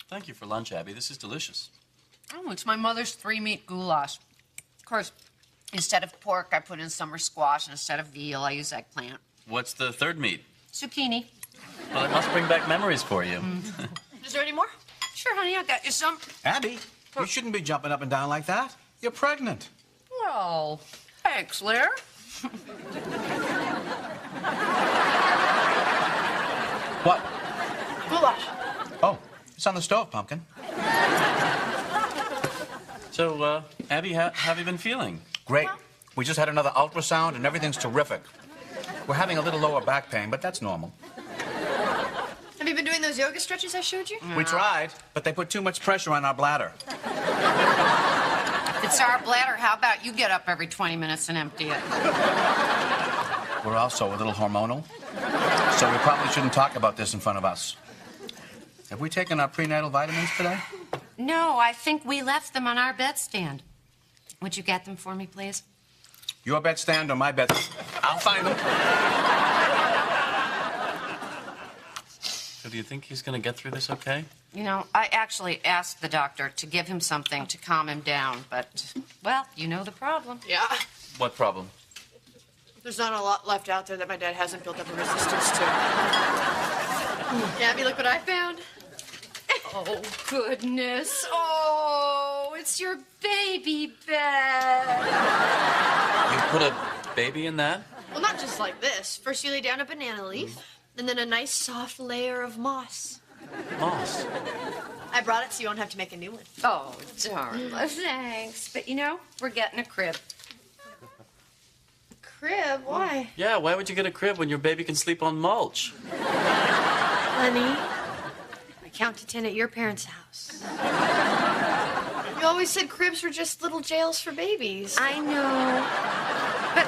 Thank you for lunch, Abby. This is delicious. Oh, it's my mother's 3-meat goulash. Of course, instead of pork, I put in summer squash, and instead of veal, I use eggplant. What's the third meat? Zucchini. Well, it must bring back memories for you. Is there any more? Sure, honey, I got you some. Abby, you shouldn't be jumping up and down like that. You're pregnant. Well, thanks, Lair. What? Goulash. Oh, it's on the stove, Pumpkin. So, Abby, how have you been feeling? Great. We just had another ultrasound and everything's terrific. We're having a little lower back pain, but that's normal. Have you been doing those yoga stretches I showed you? We tried, but they put too much pressure on our bladder. If it's our bladder, how about you get up every 20 minutes and empty it? We're also a little hormonal, so we probably shouldn't talk about this in front of us. Have we taken our prenatal vitamins today? No, I think we left them on our bedstand. Would you get them for me, please? Your bedstand or my bed? I'll find them. So do you think he's going to get through this okay? You know, I actually asked the doctor to give him something to calm him down, but, well, you know the problem. Yeah. What problem? There's not a lot left out there that my dad hasn't built up a resistance to. Abby, look what I found. Oh, goodness. Oh, it's your baby bed. You put a baby in that? Well, not just like this. First you lay down a banana leaf, and then a nice soft layer of moss. Moss. I brought it so you won't have to make a new one. Oh, Dharma, thanks. But, you know, we're getting a crib. Crib? Why? Yeah, why would you get a crib when your baby can sleep on mulch? Honey, I count to 10 at your parents' house. You always said cribs were just little jails for babies. I know. But,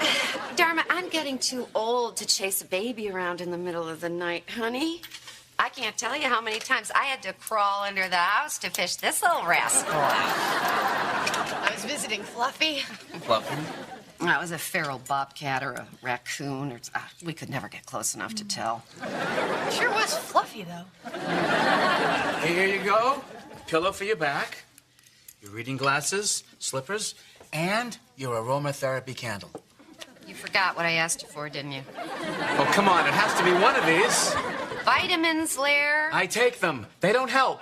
Dharma, I'm getting too old to chase a baby around in the middle of the night, honey. I can't tell you how many times I had to crawl under the house to fish this little rascal out. I was visiting Fluffy. Fluffy? That was a feral bobcat or a raccoon. Or we could never get close enough to tell. Sure was Fluffy, though. Here you go. Pillow for your back, your reading glasses, slippers, and your aromatherapy candle. You forgot what I asked you for, didn't you? Oh, come on. It has to be one of these. Vitamins, Lair. I take them. They don't help.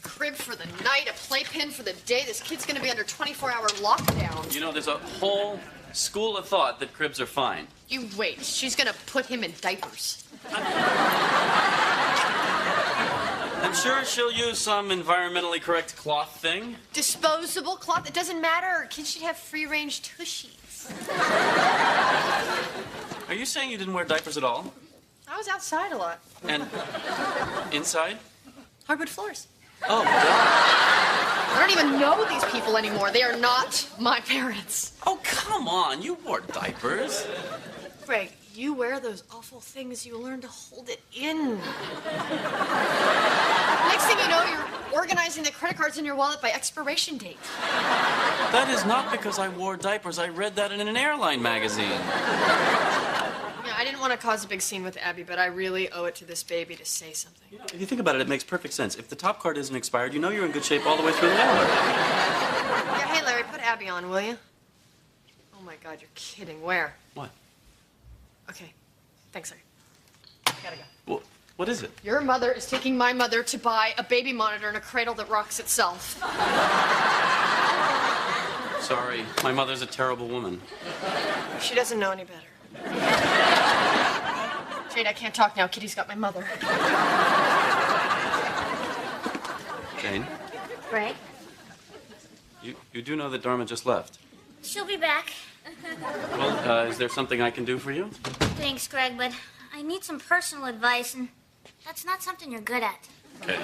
Crib for the night, a playpen for the day. This kid's gonna be under 24-hour lockdown. You know, there's a whole school of thought that cribs are fine. You wait. She's gonna put him in diapers. I'm sure she'll use some environmentally correct cloth thing. Disposable cloth. It doesn't matter. Kids should have free-range tushies. Are you saying you didn't wear diapers at all? I was outside a lot. And inside? Hardwood floors. Oh, God. I don't even know these people anymore. They are not my parents. Oh, come on. You wore diapers. Greg, you wear those awful things, you learn to hold it in. Next thing you know, you're organizing the credit cards in your wallet by expiration date. That is not because I wore diapers. I read that in an airline magazine. Yeah, I didn't want to cause a big scene with Abby, but I really owe it to this baby to say something. You know, if you think about it, it makes perfect sense. If the top card isn't expired, you know you're in good shape all the way through the wallet. Yeah, hey, Larry, put Abby on, will you? Oh, my God, you're kidding. Where? What? Okay. Thanks, Larry. I gotta go. Well, what is it? Your mother is taking my mother to buy a baby monitor and a cradle that rocks itself. Sorry, my mother's a terrible woman. She doesn't know any better. Jade, I can't talk now. Kitty's got my mother. Jane, Greg? you do know that Dharma just left. She'll be back. Well, is there something I can do for you? Thanks, Greg, but I need some personal advice, and that's not something you're good at. Okay.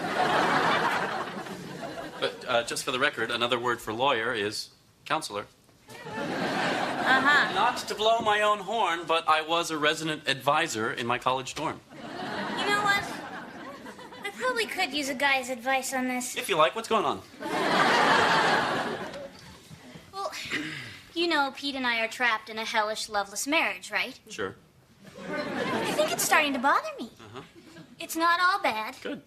But just for the record, another word for lawyer is counselor. Uh-huh. Not to blow my own horn, but I was a resident advisor in my college dorm. You know what? I probably could use a guy's advice on this. If you like, what's going on? Well, you know Pete and I are trapped in a hellish, loveless marriage, right? Sure. I think it's starting to bother me. Uh-huh. It's not all bad. Good.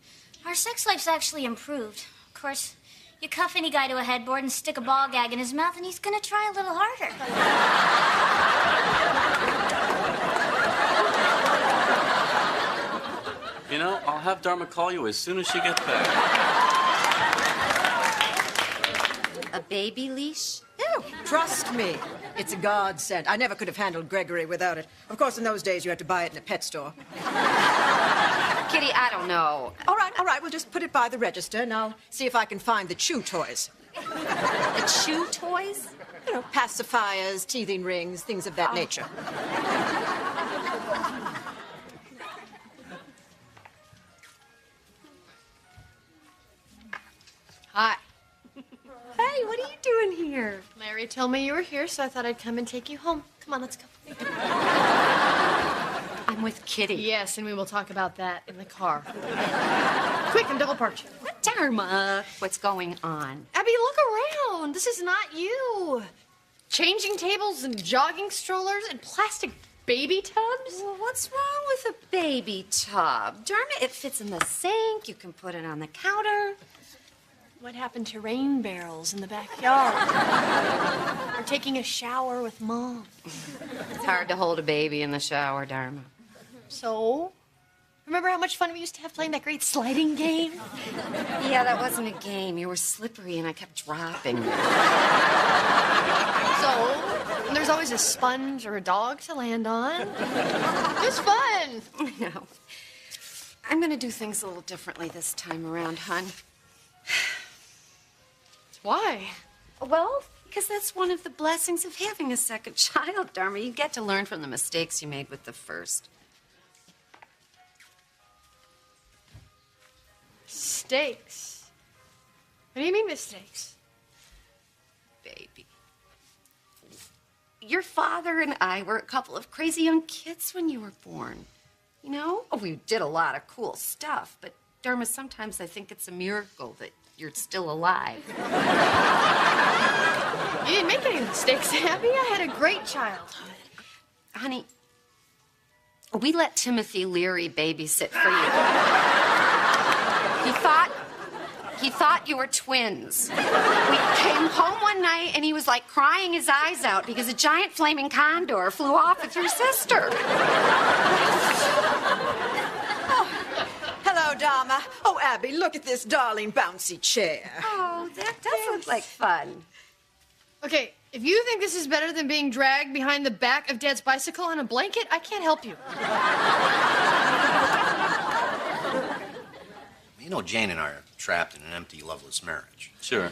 Our sex life's actually improved. Of course, you cuff any guy to a headboard and stick a ball gag in his mouth, and he's gonna try a little harder. You know, I'll have Dharma call you as soon as she gets back. A baby leash? Oh, trust me. It's a godsend. I never could have handled Gregory without it. Of course, in those days, you had to buy it in a pet store. Kitty, I don't know. All right. We'll just put it by the register, and I'll see if I can find the chew toys. The chew toys? You know, pacifiers, teething rings, things of that nature. Hi. Hey, what are you doing here? Larry told me you were here, so I thought I'd come and take you home. Come on, let's go. I'm with Kitty. Yes, and we will talk about that in the car. Quick, I'm double parked. What, Dharma? What's going on? Abby, look around. This is not you. Changing tables and jogging strollers and plastic baby tubs? Well, what's wrong with a baby tub? Dharma, it fits in the sink. You can put it on the counter. What happened to rain barrels in the backyard? Or taking a shower with Mom? It's hard to hold a baby in the shower, Dharma. So? Remember how much fun we used to have playing that great sliding game? Yeah, that wasn't a game. You were slippery and I kept dropping. So, there's always a sponge or a dog to land on. It was fun. I know. I'm gonna do things a little differently this time around, hon. Why? Well, because that's one of the blessings of having a second child, Dharma. You get to learn from the mistakes you made with the first. Mistakes? What do you mean mistakes? Baby. Your father and I were a couple of crazy young kids when you were born. You know? Oh, we did a lot of cool stuff, but Dharma, sometimes I think it's a miracle that you're still alive. You didn't make any mistakes, Abby. I had a great childhood. Honey, we let Timothy Leary babysit for you. He thought you were twins. We came home one night and he was like crying his eyes out because a giant flaming condor flew off with your sister. Hello, Dharma. Oh, Abby, look at this darling bouncy chair. Oh, that does look like fun. Okay, if you think this is better than being dragged behind the back of Dad's bicycle on a blanket, I can't help you. You know, Jane and I are trapped in an empty, loveless marriage. Sure.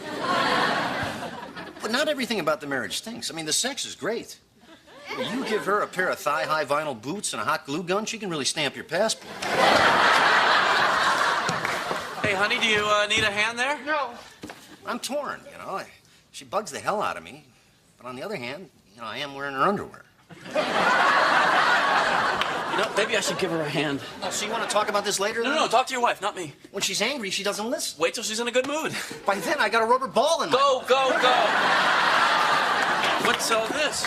But not everything about the marriage stinks. I mean, the sex is great. You give her a pair of thigh-high vinyl boots and a hot glue gun, she can really stamp your passport. Hey, honey, do you need a hand there? No. I'm torn, you know. She bugs the hell out of me. But on the other hand, you know, I am wearing her underwear. You know, maybe I should give her a hand. Oh, so you want to talk about this later? No, talk to your wife, not me. When she's angry, she doesn't listen. Wait till she's in a good mood. By then, I got a rubber ball in my... Go! What's all this?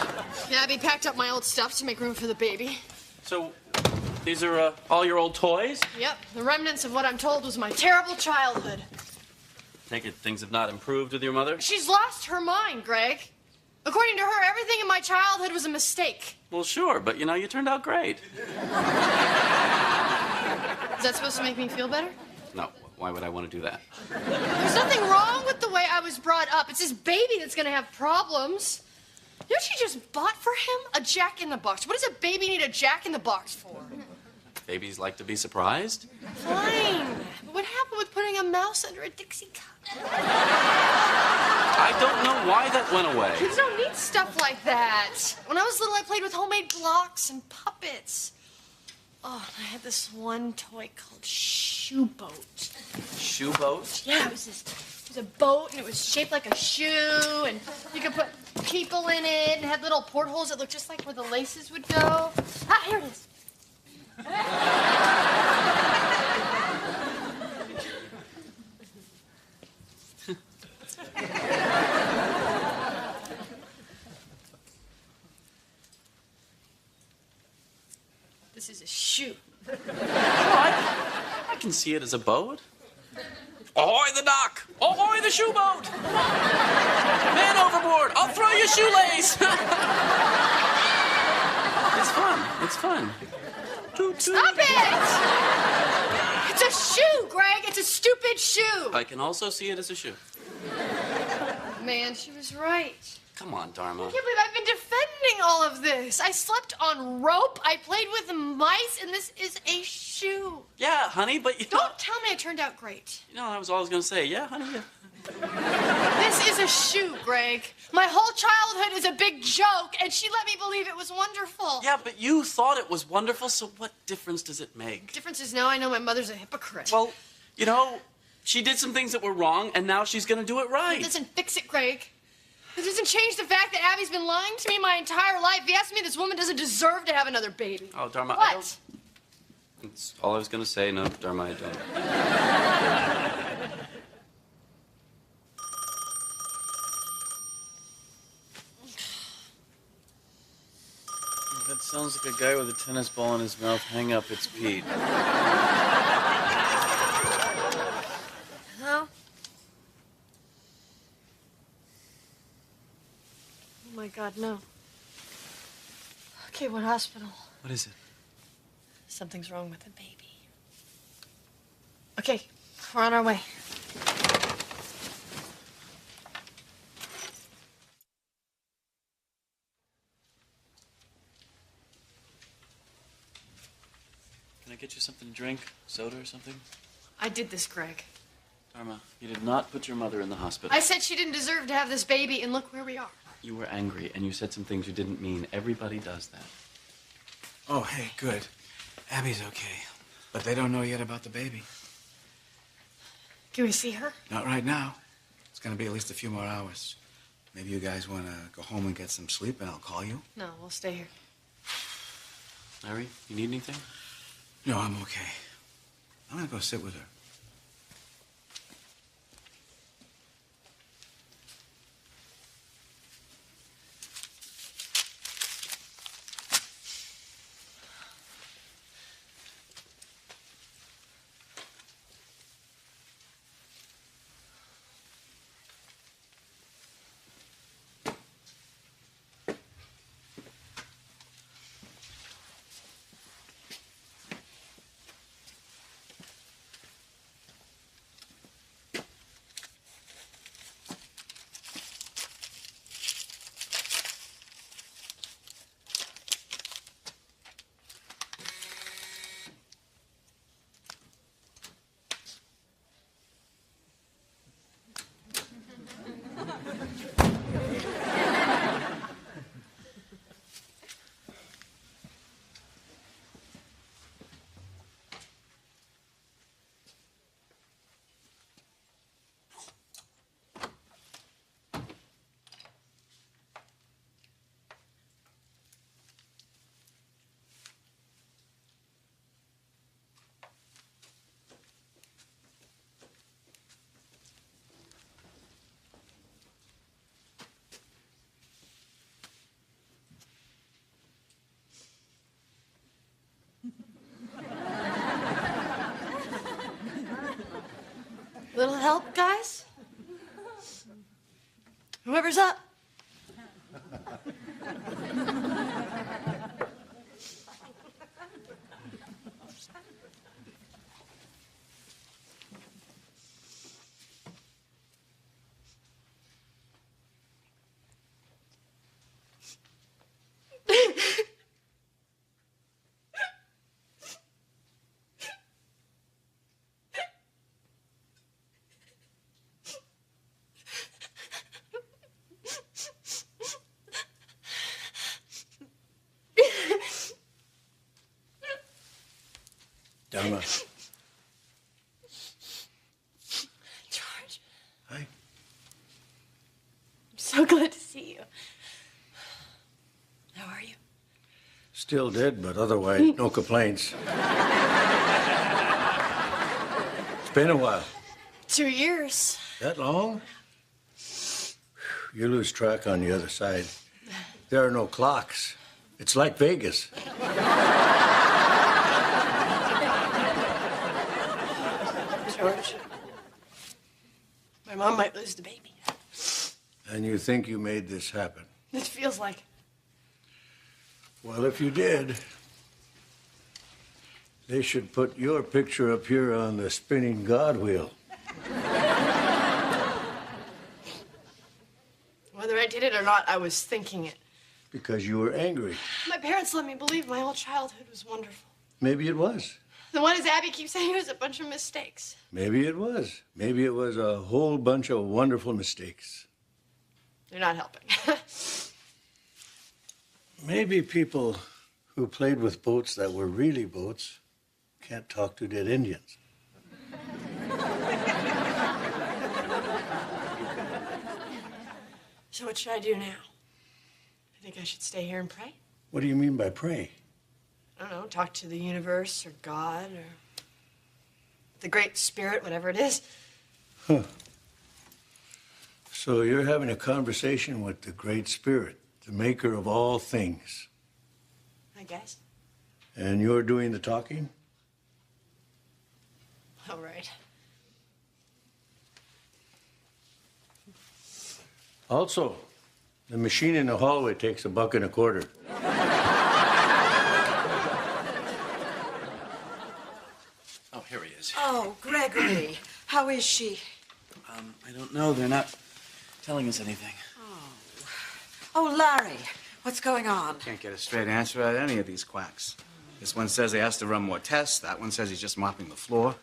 Abby packed up my old stuff to make room for the baby. So, these are all your old toys? Yep, the remnants of what I'm told was my terrible childhood. Take it things have not improved with your mother? She's lost her mind, Greg. According to her, everything in my childhood was a mistake. Well, sure, but you know, you turned out great. Is that supposed to make me feel better? No, why would I want to do that? There's nothing wrong with the way I was brought up. It's his baby that's gonna have problems. You know what she just bought for him? A Jack-in-the-Box. What does a baby need a Jack-in-the-Box for? Babies like to be surprised? Fine. But what happened with putting a mouse under a Dixie cup? I don't know why that went away. Kids don't need stuff like that. When I was little, I played with homemade blocks and puppets. Oh, I had this one toy called Shoe Boat. Shoe boat? Yeah, it was a boat, and it was shaped like a shoe, and you could put people in it, and had little portholes that looked just like where the laces would go. Ah, here it is. This is a shoe. I can see it as a boat. Ahoy the dock! Ahoy the shoe boat! Man overboard! I'll throw you a shoelace! It's fun. It's fun. Stop it! It's a shoe, Greg. It's a stupid shoe. I can also see it as a shoe. Man, she was right. Come on, Dharma. I can't believe I've been defending all of this. I slept on rope, I played with mice, and this is a shoe. Yeah, honey, but you Don't tell me I turned out great. You know, I was always going to say, yeah, honey, yeah. This is a shoe, Greg. My whole childhood is a big joke, and she let me believe it was wonderful. Yeah, but you thought it was wonderful, so what difference does it make? Difference is now I know my mother's a hypocrite. Well, you know, she did some things that were wrong, and now she's going to do it right. It doesn't fix it, Greg. It doesn't change the fact that Abby's been lying to me my entire life. If you ask me, this woman doesn't deserve to have another baby. Oh, Dharma, What? I don't... That's all I was going to say. No, Dharma, I don't. If it sounds like a guy with a tennis ball in his mouth, hang up, it's Pete. Hello? Oh my God, no. Okay, what hospital? What is it? Something's wrong with the baby. Okay, we're on our way. Can I get you something to drink? Soda or something? I did this, Greg. Dharma, you did not put your mother in the hospital. I said she didn't deserve to have this baby, and look where we are. You were angry, and you said some things you didn't mean. Everybody does that. Oh, hey, good. Abby's okay. But they don't know yet about the baby. Can we see her? Not right now. It's gonna be at least a few more hours. Maybe you guys wanna go home and get some sleep, and I'll call you? No, we'll stay here. Larry, you need anything? No, I'm okay. I'm gonna go sit with her. Little help, guys? Whoever's up. Dharma. George, Hi. I'm so glad to see you. How are you? Still dead, but otherwise, no complaints. It's been a while. 2 years. That long? You lose track on the other side. There are no clocks. It's like Vegas. George, my mom might lose the baby. And you think you made this happen? It feels like. Well, if you did, they should put your picture up here on the spinning God wheel. Whether I did it or not, I was thinking it. Because you were angry. My parents let me believe my whole childhood was wonderful. Maybe it was. The one, as Abby keeps saying, was a bunch of mistakes. Maybe it was. Maybe it was a whole bunch of wonderful mistakes. They're not helping. Maybe people who played with boats that were really boats can't talk to dead Indians. So what should I do now? I think I should stay here and pray. What do you mean by pray? I don't know, talk to the universe or God or the Great Spirit, whatever it is. Huh. So you're having a conversation with the Great Spirit, the maker of all things. I guess. And you're doing the talking? All right. Also, the machine in the hallway takes $1.25. Oh, here he is. Oh, Gregory. How is she? I don't know. They're not telling us anything. Oh, Larry. What's going on? Can't get a straight answer out of any of these quacks. This one says he has to run more tests. That one says he's just mopping the floor.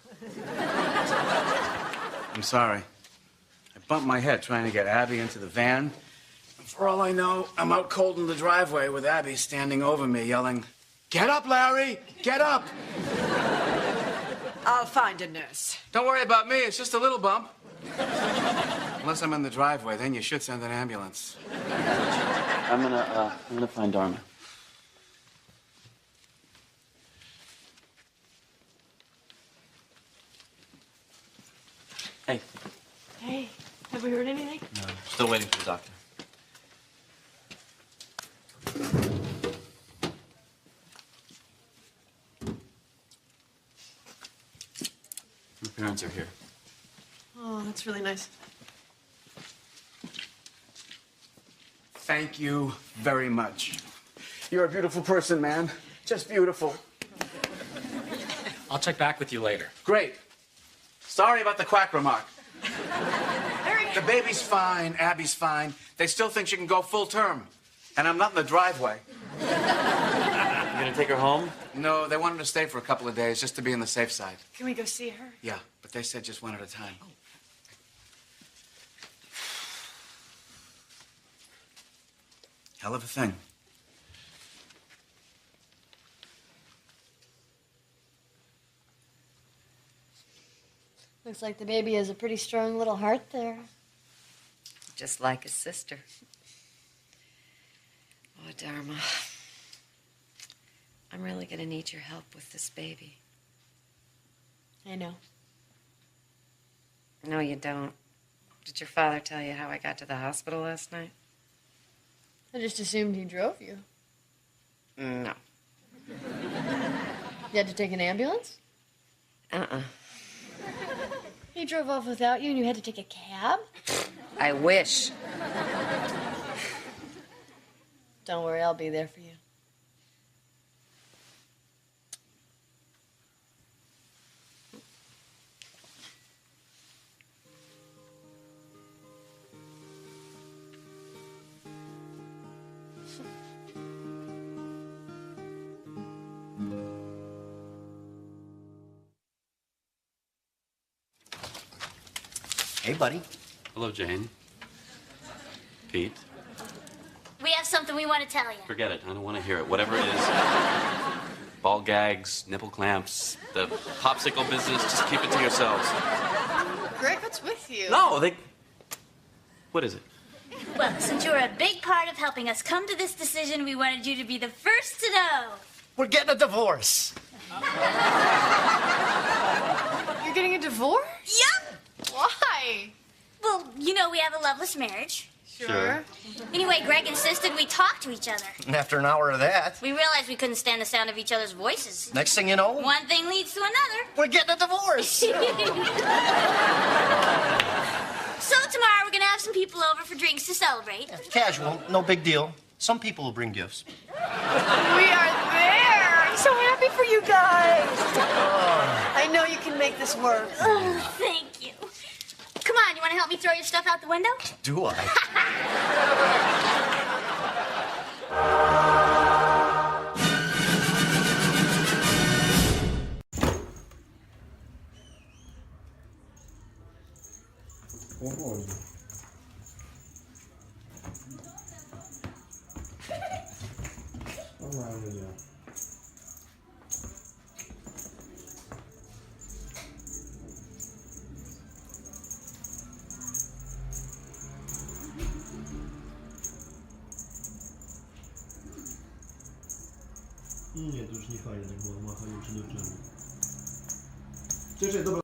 I'm sorry. I bumped my head trying to get Abby into the van. And for all I know, I'm out cold in the driveway with Abby standing over me yelling, "Get up, Larry! Get up!" I'll find a nurse. Don't worry about me. It's just a little bump. Unless I'm in the driveway, then you should send an ambulance. I'm gonna find Dharma. Hey. Hey, have we heard anything? No, still waiting for the doctor. Your parents are here. Oh, that's really nice. Thank you very much. You're a beautiful person, man. Just beautiful. I'll check back with you later. Great. Sorry about the quack remark. The baby's fine, Abby's fine. They still think she can go full term. And I'm not in the driveway. You gonna take her home? No, they wanted to stay for a couple of days just to be on the safe side. Can we go see her? Yeah, but they said just one at a time. Hell of a thing. Looks like the baby has a pretty strong little heart there. Just like his sister. Oh, Dharma. I'm really going to need your help with this baby. I know. No, you don't. Did your father tell you how I got to the hospital last night? I just assumed he drove you. No. You had to take an ambulance? Uh-uh. He drove off without you and you had to take a cab? I wish. Don't worry, I'll be there for you. Hey, buddy. Hello, Jane. Pete. We have something we want to tell you. Forget it. I don't want to hear it. Whatever it is. ball gags, nipple clamps, the popsicle business. Just keep it to yourselves. Greg, what's with you? No, they... What is it? Well, since you were a big part of helping us come to this decision, we wanted you to be the first to know. We're getting a divorce. You're getting a divorce? Yep. Why? Well, you know we have a loveless marriage. Sure. Anyway, Greg insisted we talk to each other. And after an hour of that, We realized we couldn't stand the sound of each other's voices. next thing you know, One thing leads to another. we're getting a divorce. So tomorrow we're gonna have some people over for drinks to celebrate. Casual, no big deal. Some people will bring gifts. We are there. I'm so happy for you guys. I know you can make this work. Oh, thank you. Come on, you want to help me throw your stuff out the window? Do I? Nie, to już nie fajne, tak było machanie czy nie. Cieszę, dobra.